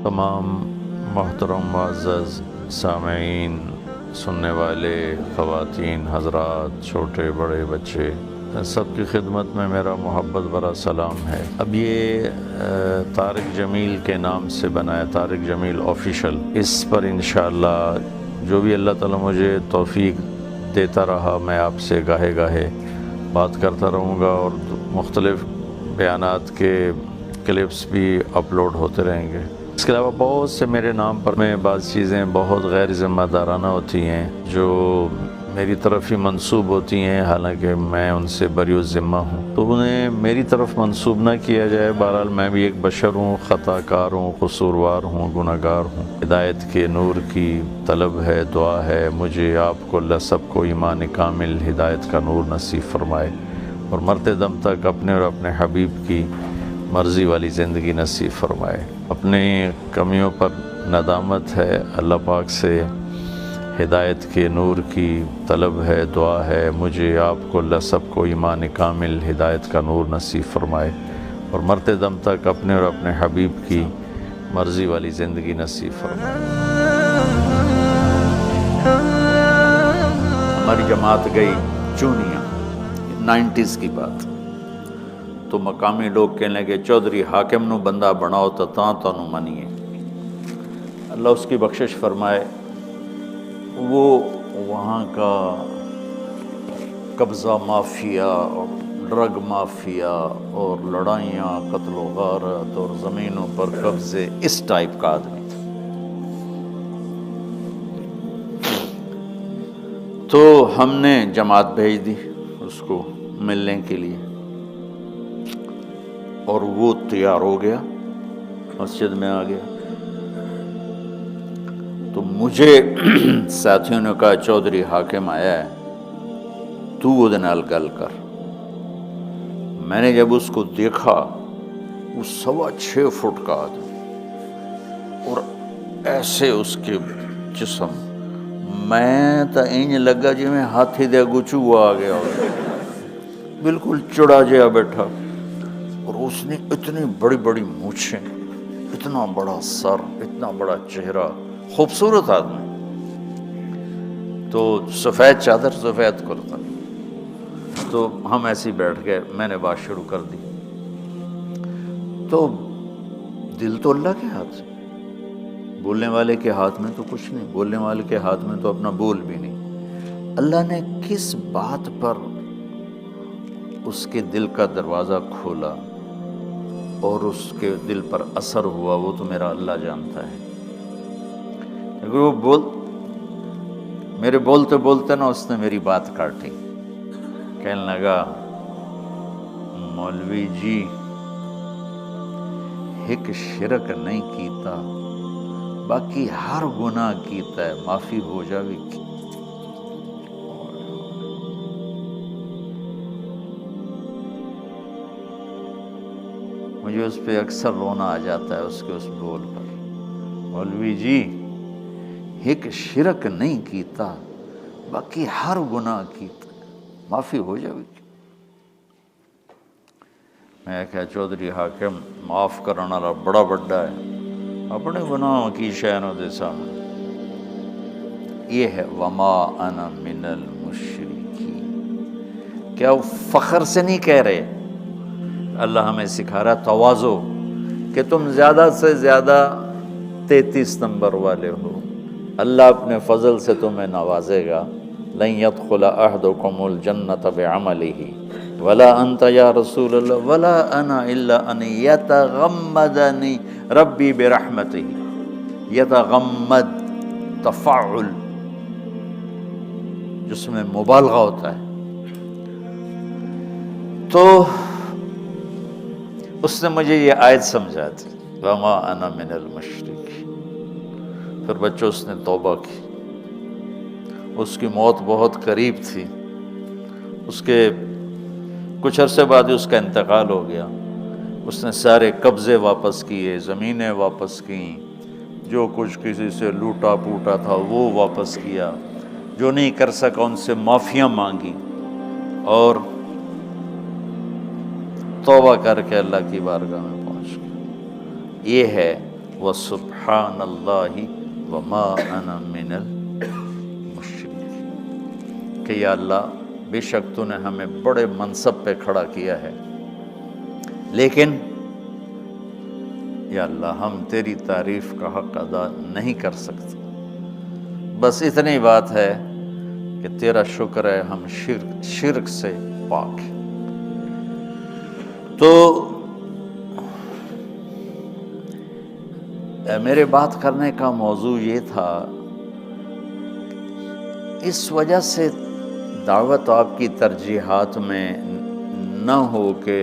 تمام محترم معزز سامعین، سننے والے خواتین حضرات، چھوٹے بڑے بچے، سب کی خدمت میں میرا محبت بھرا سلام ہے۔ اب یہ طارق جمیل کے نام سے بنا ہے، طارق جمیل آفیشل۔ اس پر انشاءاللہ جو بھی اللہ تعالیٰ مجھے توفیق دیتا رہا، میں آپ سے گاہے گاہے بات کرتا رہوں گا، اور مختلف بیانات کے کلپس بھی اپلوڈ ہوتے رہیں گے۔ اس کے علاوہ بہت سے میرے نام پر میں بعض چیزیں بہت غیر ذمہ دارانہ ہوتی ہیں جو میری طرف ہی منسوب ہوتی ہیں، حالانکہ میں ان سے بری الذمہ ہوں، تو انہیں میری طرف منسوب نہ کیا جائے۔ بہرحال میں بھی ایک بشر ہوں، خطا کار ہوں، قصوروار ہوں، گناہ گار ہوں۔ ہدایت کے نور کی طلب ہے، دعا ہے مجھے آپ کو اللہ سب کو ایمان کامل ہدایت کا نور نصیب فرمائے، اور مرتے دم تک اپنے اور اپنے حبیب کی مرضی والی زندگی نصیب فرمائے۔ اپنی کمیوں پر ندامت ہے، اللہ پاک سے ہدایت کے نور کی طلب ہے، دعا ہے مجھے آپ کو اللہ سب کو ایمان کامل ہدایت کا نور نصیب فرمائے، اور مرتے دم تک اپنے اور اپنے حبیب کی مرضی والی زندگی نصیب فرمائے۔ ہماری جماعت گئی چونیاں، 90s کی بات، تو مقامی لوگ کہنے لگے چودھری حاکم نو بندہ بناؤ تو تانوں منیے۔ اللہ اس کی بخشش فرمائے، وہ وہاں کا قبضہ مافیا اور ڈرگ مافیا اور لڑائیاں، قتل و غارت اور زمینوں پر قبضے، اس ٹائپ کا آدمی تھا۔ تو ہم نے جماعت بھیج دی اس کو ملنے کے لیے، اور وہ تیار ہو گیا، مسجد میں آ گیا۔ تو مجھے ساتھیوں نے کہا چودھری حاکم آیا ہے، تو وہ نال گل کر۔ میں نے جب اس کو دیکھا، وہ 6.25 فٹ کا آدمی، اور ایسے اس کے جسم، میں تو انج لگا جی میں ہاتھی دے اگوں چوہا آ گیا ہو، بالکل چڑا جہا بیٹھا، اور اس نے اتنی بڑی بڑی مونچھیں، اتنا بڑا سر، اتنا بڑا چہرہ، خوبصورت آدمی، تو سفید چادر سفید کرتا۔ تو ہم ایسے ہی بیٹھ گئے، میں نے بات شروع کر دی۔ تو دل تو اللہ کے ہاتھ سے، بولنے والے کے ہاتھ میں تو کچھ نہیں، بولنے والے کے ہاتھ میں تو اپنا بول بھی نہیں۔ اللہ نے کس بات پر اس کے دل کا دروازہ کھولا اور اس کے دل پر اثر ہوا، وہ تو میرا اللہ جانتا ہے۔ کیونکہ وہ میرے بولتے بولتے نا اس نے میری بات کاٹی، کہنے لگا مولوی جی ایک شرک نہیں کیتا، باقی ہر گناہ کیتا ہے، معافی ہو جاوی کی۔ مجھے اس پہ اکثر رونا آ جاتا ہے، اس کے اس بول پر، مولوی جی ایک شرک نہیں کیتا، باقی ہر گناہ کیتا، معافی ہو جاوی کی۔ میں کہا چودھری حاکم معاف کرنا والا بڑا بڑا ہے، اپنے گناہوں کی شینوں دے سامنے۔ یہ ہے وما انا من المشرکین۔ کیا وہ فخر سے نہیں کہہ رہے؟ اللہ ہمیں سکھا رہا تواضع، کہ تم زیادہ سے زیادہ 33 نمبر والے ہو، اللہ اپنے فضل سے تمہیں نوازے گا۔ لن يدخل احدكم الجنة بعمله ولا انت یا رسول اللہ ولا انا الا ان یتغمدنی ربی برحمتہ۔ یتغمد تفاعل جس میں مبالغہ ہوتا ہے۔ تو اس نے مجھے یہ آیت سمجھا تھی، وما انا من المشرکین۔ پھر بچوں اس نے توبہ کی، اس کی موت بہت قریب تھی، اس کے کچھ عرصے بعد ہی اس کا انتقال ہو گیا۔ اس نے سارے قبضے واپس کیے، زمینیں واپس کیں، جو کچھ کسی سے لوٹا پوٹا تھا وہ واپس کیا، جو نہیں کر سکا ان سے معافیاں مانگی، اور توبہ کر کے اللہ کی بارگاہ میں پہنچ گیا۔ یہ ہے وسبحان اللہ وما انا من المشرکین، کہ یا اللہ بے شک تو نے ہمیں بڑے منصب پہ کھڑا کیا ہے، لیکن یا اللہ ہم تیری تعریف کا حق ادا نہیں کر سکتے، بس اتنی بات ہے کہ تیرا شکر ہے ہم شرک سے پاک ہیں۔ تو میرے بات کرنے کا موضوع یہ تھا، اس وجہ سے دعوت آپ کی ترجیحات میں نہ ہو کہ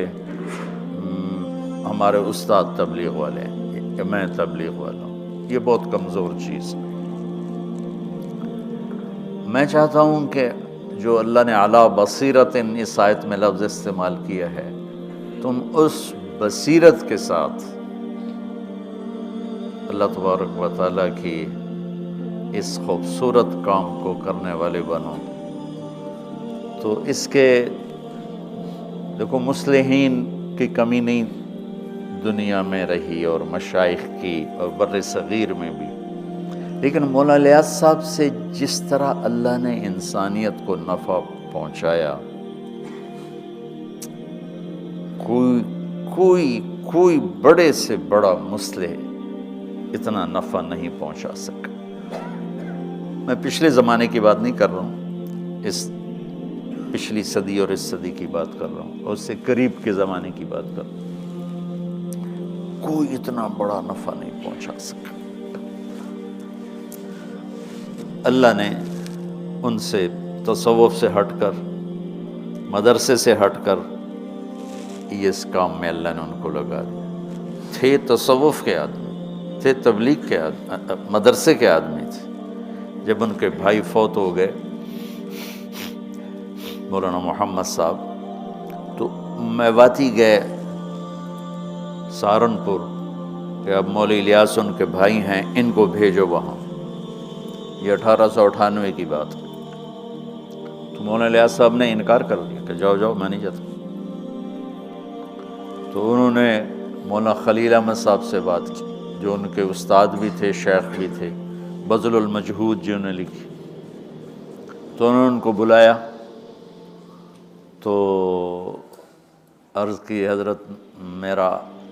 ہمارے استاد تبلیغ والے ہیں یا میں تبلیغ والا ہوں، یہ بہت کمزور چیز ہے۔ میں چاہتا ہوں کہ جو اللہ نے علی بصیرت اس آیت میں لفظ استعمال کیا ہے، تم اس بصیرت کے ساتھ اللہ تبارک و تعالیٰ کی اس خوبصورت کام کو کرنے والے بنو۔ تو اس کے دیکھو مصلحین کی کمی نہیں دنیا میں رہی، اور مشائخ کی، اور بر صغیر میں بھی، لیکن مولانا الیاس صاحب سے جس طرح اللہ نے انسانیت کو نفع پہنچایا، کوئی بڑے سے بڑا مصلح اتنا نفع نہیں پہنچا سکا۔ میں پچھلے زمانے کی بات نہیں کر رہا ہوں، اس پچھلی صدی اور اس صدی کی بات کر رہا ہوں، اور اس سے قریب کے زمانے کی بات کر رہا ہوں۔ کوئی اتنا بڑا نفع نہیں پہنچا سکا۔ اللہ نے ان سے تصوف سے ہٹ کر، مدرسے سے ہٹ کر یہ اس کام میں اللہ نے ان کو لگا دیا۔ تھے تصوف کے آدمی، تھے تبلیغ کے آدمی، مدرسے کے آدمی تھے۔ جب ان کے بھائی فوت ہو گئے مولانا محمد صاحب، تو میواتی گئے سہارنپور کہ اب مولوی الیاس ان کے بھائی ہیں، ان کو بھیجو وہاں۔ یہ 1898 کی بات ہے۔ تو مولانا الیاس صاحب نے انکار کر دیا کہ جاؤ جاؤ، میں نہیں جاتا۔ تو انہوں نے مولانا خلیل احمد صاحب سے بات کی، جو ان کے استاد بھی تھے، شیخ بھی تھے، بذل المجہود جنہوں نے لکھی۔ تو انہوں نے ان کو بلایا، تو عرض کی حضرت میرا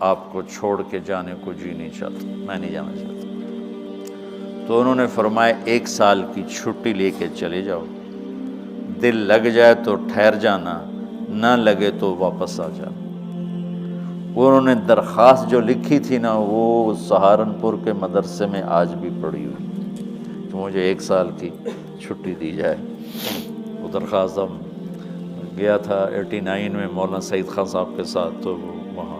آپ کو چھوڑ کے جانے کو جی نہیں چاہتا، میں نہیں جانا چاہتا۔ تو انہوں نے فرمایا 1 سال کی چھٹی لے کے چلے جاؤ، دل لگ جائے تو ٹھہر جانا، نہ لگے تو واپس آ جانا۔ انہوں نے درخواست جو لکھی تھی نا، وہ سہارنپور کے مدرسے میں آج بھی پڑی ہوئی کہ مجھے 1 سال کی چھٹی دی جائے۔ وہ درخواست ہم گیا تھا 89 میں مولانا سعید خان صاحب کے ساتھ، تو وہاں